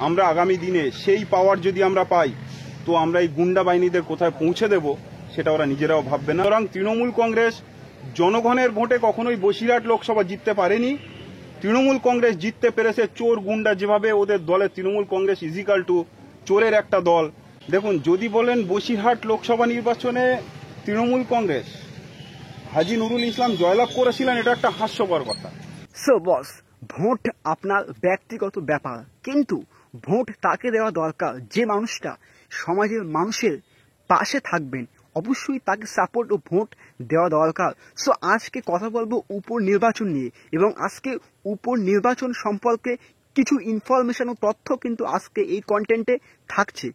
আমরা আগামী দিনে সেই পাওয়ার যদি আমরা পাই তো আমরা এই গুন্ডা বাহিনীদের কোথায় পৌঁছে দেব সেটা ওরা নিজেরাও ভাববে না। সুতরাং তৃণমূল কংগ্রেস জনগণের ভোটে কখনোই বসিরহাট লোকসভা জিততে পারেনি। তৃণমূল কংগ্রেস জিততে পেরেছে চোর গুন্ডা, যেভাবে ওদের দলে তৃণমূল কংগ্রেস ইজিক্যাল টু চোরের একটা দল। দেখুন, যদি বলেন বসিরহাট লোকসভা নির্বাচনে তৃণমূল কংগ্রেস হাজী নুরুল ইসলাম জয়লাভ করেছিলেন, এটা একটা হাস্যকর কথা। সো বস, ভোট আপনার ব্যক্তিগত ব্যাপার, কিন্তু ভোট তাকে দেওয়া দরকার যে মানুষটা সমাজের মানুষের পাশে থাকবেন। অবশ্যই তাকে সাপোর্ট ও ভোট দেওয়া দরকার। সো আজকে কথা বলবো উপনির্বাচন নিয়ে, এবং আজকে উপনির্বাচন সম্পর্কে কিছু ইনফরমেশন ও তথ্য কিন্তু আজকে এই কন্টেন্টে থাকছে।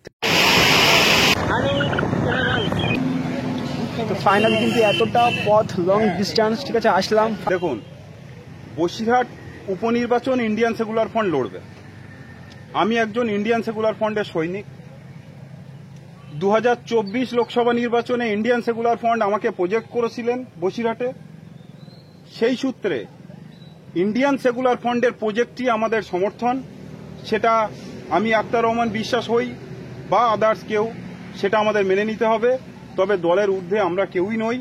তো ফাইনালি কিন্তু এতটা পথ, লং ডিস্টেন্স, ঠিক আছে, আসলাম। দেখুন, বসিরহাট উপনির্বাচন ইন্ডিয়ান সেকুলার ফ্রন্ট লড়বে। আমি একজন ইন্ডিয়ান সেকুলার ফ্রন্টের সৈনিক। 2024 লোকসভা নির্বাচনে ইন্ডিয়ান সেকুলার ফ্রন্ট আমাকে প্রজেক্ট করেছিলেন বসিরহাটে। সেই সূত্রে ইন্ডিয়ান সেকুলার ফ্রন্টের প্রজেক্টই আমাদের সমর্থন। সেটা আমি আক্তার রহমান বিশ্বাস হই বা আদার্স কেউ, সেটা আমাদের মেনে নিতে হবে। তবে দলের ঊর্ধ্বে আমরা কেউই নই।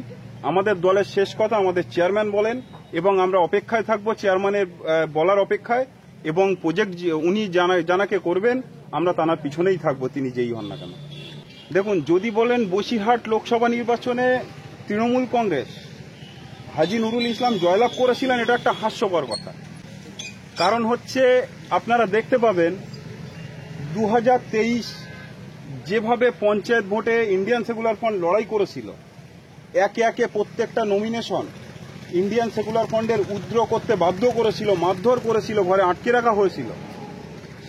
আমাদের দলের শেষ কথা আমাদের চেয়ারম্যান বলেন, এবং আমরা অপেক্ষায় থাকবো চেয়ারম্যানের বলার অপেক্ষায়, এবং প্রজেক্ট উনি জানাকে করবেন আমরা তার পিছনেই থাকবো, তিনি যেই হন না কেন। দেখুন, যদি বলেন বসিরহাট লোকসভা নির্বাচনে তৃণমূল কংগ্রেস হাজী নুরুল ইসলাম জয়লাভ করেছিলেন, এটা একটা হাস্যকর কথা। কারণ হচ্ছে, আপনারা দেখতে পাবেন 2023 যেভাবে পঞ্চায়েত ভোটে ইন্ডিয়ান সেকুলার ফ্রন্ট লড়াই করেছিল, একে একে প্রত্যেকটা নমিনেশন ইন্ডিয়ান সেকুলার ফ্রন্টের উদ্র করতে বাধ্য করেছিল, মারধর করেছিল, ঘরে আটকে রাখা হয়েছিল।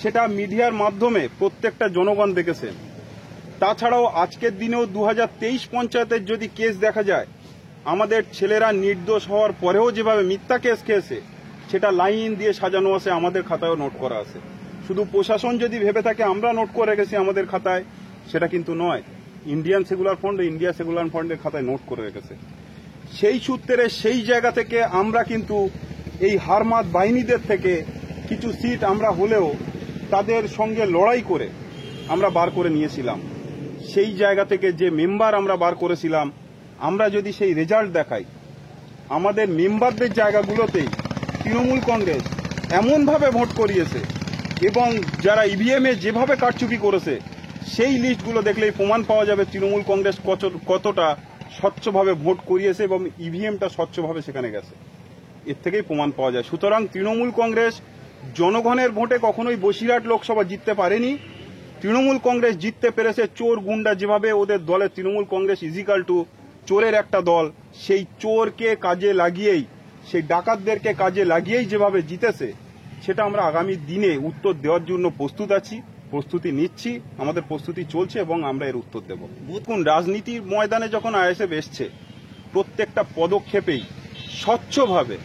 সেটা মিডিয়ার মাধ্যমে প্রত্যেকটা জনগণ দেখেছেন। তাছাড়াও আজকের দিনেও 2023 পঞ্চায়েতের যদি কেস দেখা যায়, আমাদের ছেলেরা নির্দোষ হওয়ার পরেও যেভাবে মিথ্যা কেস খেয়েছে, সেটা লাইন দিয়ে সাজানো আছে, আমাদের খাতায়ও নোট করা আছে। শুধু প্রশাসন যদি ভেবে থাকে আমরা নোট করে রেখেছি আমাদের খাতায়, সেটা কিন্তু নয়। Indian secular front India secular ফ্রন্টের খাতায় নোট করে রেখেছে। সেই সূত্রে সেই জায়গা থেকে আমরা কিন্তু এই হারমাত বাহিনীদের থেকে কিছু সিট আমরা হলেও তাদের সঙ্গে লড়াই করে আমরা বার করে নিয়েছিলাম। সেই জায়গা থেকে যে মেম্বার আমরা বার করেছিলাম, আমরা যদি সেই রেজাল্ট দেখাই, আমাদের মেম্বারদের জায়গাগুলোতেই তৃণমূল কংগ্রেস এমনভাবে ভোট করিয়েছে, এবং যারা ইভিএমে যেভাবে কারচুপি করেছে, সেই লিস্টগুলো দেখলেই প্রমাণ পাওয়া যাবে তৃণমূল কংগ্রেস কতটা স্বচ্ছভাবে ভোট করিয়েছে এবং ইভিএমটা স্বচ্ছভাবে সেখানে গেছে। এর থেকেই প্রমাণ পাওয়া যায়। সুতরাং তৃণমূল কংগ্রেস জনগণের ভোটে কখনোই বসিরহাট লোকসভা জিততে পারেনি। তৃণমূল কংগ্রেস জিততে পেরেছে চোর গুন্ডা, যেভাবে ওদের দলে তৃণমূল কংগ্রেস ইজিক্যাল টু চোরের একটা দল। সেই চোরকে কাজে লাগিয়েই, সেই ডাকাতদেরকে কাজে লাগিয়েই যেভাবে জিতেছে, সেটা আমরা আগামী দিনে উত্তর দেওয়ার জন্য প্রস্তুত আছি, প্রস্তুতি নিচ্ছি, আমাদের প্রস্তুতি চলছে, এবং আমরা এর উত্তর দেব। দেখুন, রাজনীতির ময়দানে যখন আইএসএফ এসছে, প্রত্যেকটা পদক্ষেপেই স্বচ্ছভাবে,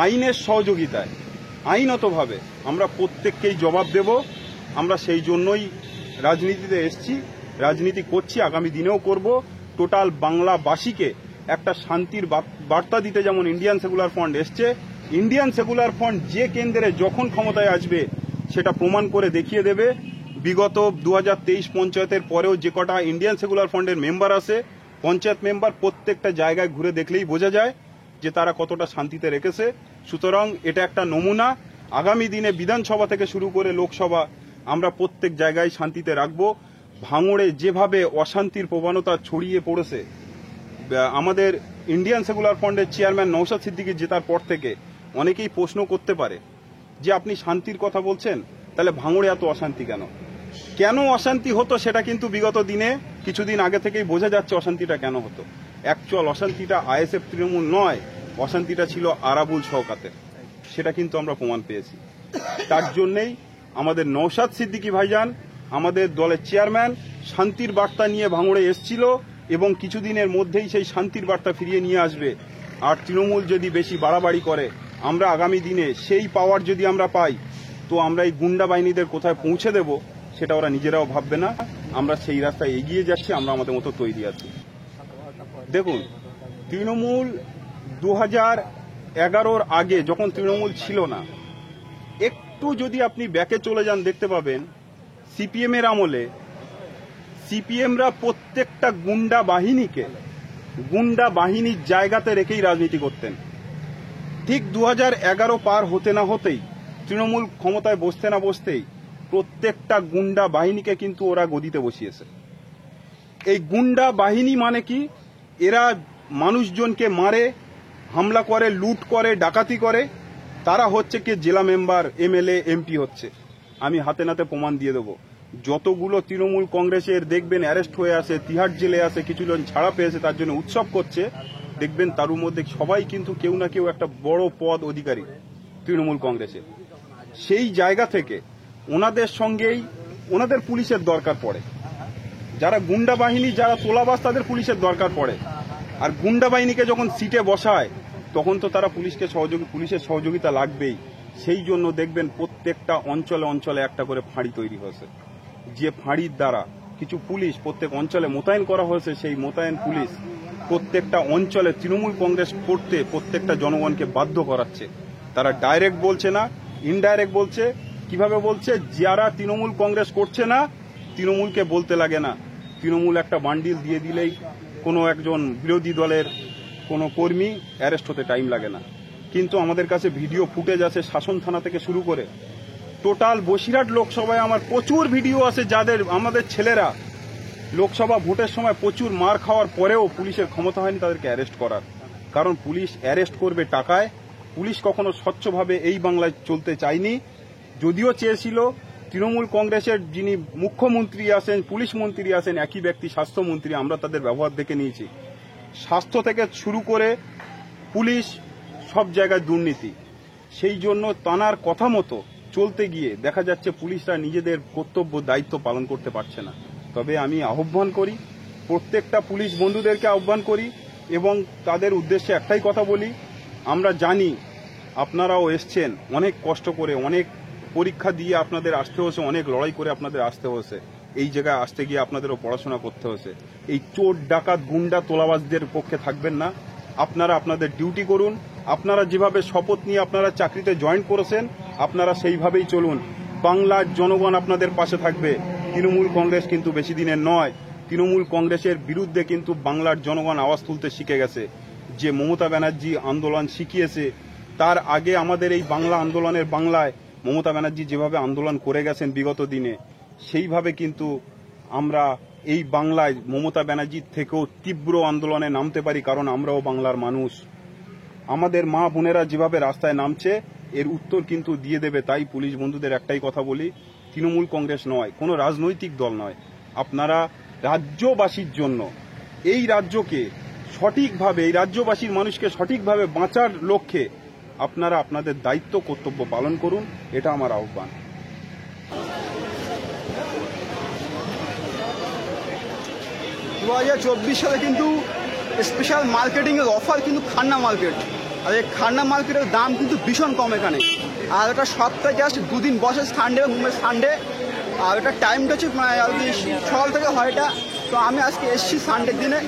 আইনের সহযোগিতায়, আইনতভাবে আমরা প্রত্যেককেই জবাব দেব। আমরা সেই জন্যই রাজনীতিতে এসছি, রাজনীতি করছি, আগামী দিনেও করব। টোটাল বাংলাবাসীকে একটা শান্তির বার্তা দিতে যেমন ইন্ডিয়ান সেকুলার ফ্রন্ট এসছে, ইন্ডিয়ান সেকুলার ফ্রন্ট যে কেন্দ্রে যখন ক্ষমতায় আসবে সেটা প্রমাণ করে দেখিয়ে দেবে। বিগত 2023 পঞ্চায়েতের পরেও যে কটা ইন্ডিয়ান সেকুলার ফ্রন্টের মেম্বার আছে, পঞ্চায়েত মেম্বার, প্রত্যেকটা জায়গায় ঘুরে দেখলেই বোঝা যায় যে তারা কতটা শান্তিতে রেখেছে। সুতরাং এটা একটা নমুনা। আগামী দিনে বিধানসভা থেকে শুরু করে লোকসভা আমরা প্রত্যেক জায়গায় শান্তিতে রাখব। ভাঙড়ে যেভাবে অশান্তির প্রবণতা ছড়িয়ে পড়েছে, আমাদের ইন্ডিয়ান সেকুলার ফ্রন্টের চেয়ারম্যান নওশাদ সিদ্দিকী জেতার পর থেকে অনেকেই প্রশ্ন করতে পারে যে আপনি শান্তির কথা বলছেন, তাহলে ভাঙড়ে এত অশান্তি কেন? কেন অশান্তি হতো সেটা কিন্তু বিগত দিনে কিছুদিন আগে থেকেই বোঝা যাচ্ছে অশান্তিটা কেন হতো। অ্যাকচুয়াল অশান্তিটা আইএসএফ তৃণমূল নয়, অশান্তিটা ছিল আরাবুল শওকাতের। সেটা কিন্তু আমরা প্রমাণ পেয়েছি। তার জন্যেই আমাদের নওশাদ সিদ্দিকী ভাইজান, আমাদের দলের চেয়ারম্যান, শান্তির বার্তা নিয়ে ভাঙড়ে এসছিল, এবং কিছুদিনের মধ্যেই সেই শান্তির বার্তা ফিরিয়ে নিয়ে আসবে। আর তৃণমূল যদি বেশি বাড়াবাড়ি করে, আমরা আগামী দিনে সেই পাওয়ার যদি আমরা পাই, তো আমরা এই গুন্ডা বাহিনীদের কোথায় পৌঁছে দেব সেটা ওরা নিজেরাও ভাববে না। আমরা সেই রাস্তায় এগিয়ে যাচ্ছি, আমরা আমাদের মতো তৈরি আছি। দেখুন, তৃণমূল 2011-র আগে যখন তৃণমূল ছিল না, একটু একটু যদি আপনি ব্যাকে চলে যান দেখতে পাবেন সিপিএম এর আমলে সিপিএমরা প্রত্যেকটা গুন্ডা বাহিনীর জায়গাতে রেখেই রাজনীতি করতেন। ঠিক 2011 পার হতে না হতেই, তৃণমূল ক্ষমতায় বসতে না বসতেই প্রত্যেকটা গুন্ডা বাহিনীকে কিন্তু ওরা গদিতে বসিয়েছে। এই গুন্ডা বাহিনী মানে কি? এরা মানুষজনকে মারে, হামলা করে, লুট করে, ডাকাতি করে। তারা হচ্ছে কি জেলা মেম্বার, এমএলএ, এমপি হচ্ছে। আমি হাতে নাতে প্রমাণ দিয়ে দেবো। যতগুলো তৃণমূল কংগ্রেসের দেখবেন অ্যারেস্ট হয়ে আসে, তিহার জেলে আছে, কিছুজন ছাড়া পেয়েছে, তার জন্য উৎসব করছে, দেখবেন তার মধ্যে সবাই কিন্তু কেউ না কেউ একটা বড় পদ অধিকারী তৃণমূল কংগ্রেসের। সেই জায়গা থেকে ওনাদের সঙ্গেই ওনাদের পুলিশের দরকার পড়ে। যারা গুন্ডা বাহিনী, যারা তোলাবাজ, তাদের পুলিশের দরকার পড়ে। আর গুন্ডা বাহিনীকে যখন সিটে বসায় তখন তো তারা পুলিশের সহযোগিতা লাগবেই। সেই জন্য দেখবেন প্রত্যেকটা অঞ্চলে অঞ্চলে একটা করে ফাঁড়ি তৈরি হয়েছে, যে ফাঁড়ির দ্বারা কিছু পুলিশ প্রত্যেক অঞ্চলে মোতায়েন করা হয়েছে। সেই মোতায়েন পুলিশ প্রত্যেকটা অঞ্চলে তৃণমূল কংগ্রেস করতে প্রত্যেকটা জনগণকে বাধ্য করাচ্ছে। তারা ডাইরেক্ট বলছে না, ইনডাইরেক্ট বলছে। কিভাবে বলছে? যারা তৃণমূল কংগ্রেস করছে না, তৃণমূলকে বলতে লাগে না। তৃণমূল একটা বান্ডিল দিয়ে দিলেই কোনো একজন বিরোধী দলের কোনো কর্মী অ্যারেস্ট হতে টাইম লাগে না। কিন্তু আমাদের কাছে ভিডিও ফুটেজ আছে, শাসন থানা থেকে শুরু করে টোটাল বসিরহাট লোকসভায় আমার প্রচুর ভিডিও আছে, যাদের আমাদের ছেলেরা লোকসভা ভোটের সময় প্রচুর মার খাওয়ার পরেও পুলিশের ক্ষমতা হয়নি তাদেরকে অ্যারেস্ট করার। কারণ পুলিশ অ্যারেস্ট করবে টাকায়। পুলিশ কখনো স্বচ্ছভাবে এই বাংলায় চলতে চায়নি। যদিও চেয়েছিল, তৃণমূল কংগ্রেসের যিনি মুখ্যমন্ত্রী আছেন, পুলিশ মন্ত্রী আছেন, একই ব্যক্তি স্বাস্থ্যমন্ত্রী। আমরা তাদের ব্যবহার দেখে নিয়েছি। স্বাস্থ্য থেকে শুরু করে পুলিশ সব জায়গায় দুর্নীতি। সেই জন্য তানার কথা মতো চলতে গিয়ে দেখা যাচ্ছে পুলিশরা নিজেদের কর্তব্য দায়িত্ব পালন করতে পারছে না। তবে আমি আহ্বান করি, প্রত্যেকটা পুলিশ বন্ধুদেরকে আহ্বান করি এবং তাদের উদ্দেশ্যে একটাই কথা বলি, আমরা জানি আপনারাও এসছেন অনেক কষ্ট করে, অনেক পরীক্ষা দিয়ে আপনাদের আসতে হয়েছে, অনেক লড়াই করে আপনাদের আসতে হয়েছে। এই জায়গায় আসতে গিয়ে আপনাদেরও পড়াশোনা করতে হয়েছে। এই চোর, ডাকাত, গুন্ডা, তোলাবাজদের পক্ষে থাকবেন না। আপনারা আপনাদের ডিউটি করুন। আপনারা যেভাবে শপথ নিয়ে আপনারা চাকরিতে জয়েন করেছেন, আপনারা সেইভাবেই চলুন। বাংলার জনগণ আপনাদের পাশে থাকবে। তৃণমূল কংগ্রেস কিন্তু বেশি দিনের নয়। তৃণমূল কংগ্রেসের বিরুদ্ধে কিন্তু বাংলার জনগণ আওয়াজ তুলতে শিখে গেছে। যে মমতা ব্যানার্জি আন্দোলন শিখিয়েছে, তার আগে আমাদের এই বাংলা আন্দোলনের বাংলায় মমতা ব্যানার্জি যেভাবে আন্দোলন করে গেছেন বিগত দিনে, সেইভাবে কিন্তু আমরা এই বাংলায় মমতা ব্যানার্জির থেকেও তীব্র আন্দোলনে নামতে পারি। কারণ আমরাও বাংলার মানুষ। আমাদের মা বোনেরা যেভাবে রাস্তায় নামছে, এর উত্তর কিন্তু দিয়ে দেবে। তাই পুলিশ বন্ধুদের একটাই কথা বলি, তৃণমূল কংগ্রেস নয়, কোনো রাজনৈতিক দল নয়, আপনারা রাজ্যবাসীর জন্য, এই রাজ্যকে সঠিকভাবে, এই রাজ্যবাসীর মানুষকে সঠিকভাবে বাঁচার লক্ষ্যে আপনারা আপনাদের দায়িত্ব কর্তব্য পালন করুন। এটা আমার আহ্বান। 2024 সালে কিন্তু স্পেশাল মার্কেটিংয়ের অফার কিন্তু খান্না মার্কেট। আর এই খান্না মার্কেটের দাম কিন্তু ভীষণ কম এখানে। আর এটা সপ্তাহে জাস্ট দুদিন বসে, সানডে, সানডে। আর এটা টাইমটা হচ্ছে আর কি সকাল থেকে হয় এটা। তো আমি আজকে এসেছি সানডের দিনে।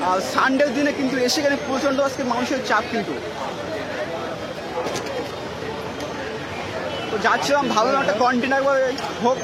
আর সানডের দিনে কিন্তু এসে এখানে প্রচণ্ড আজকে মানুষের চাপ কিন্তু। তো যাচ্ছিলাম, ভাবলাম একটা কন্টেনার হোক।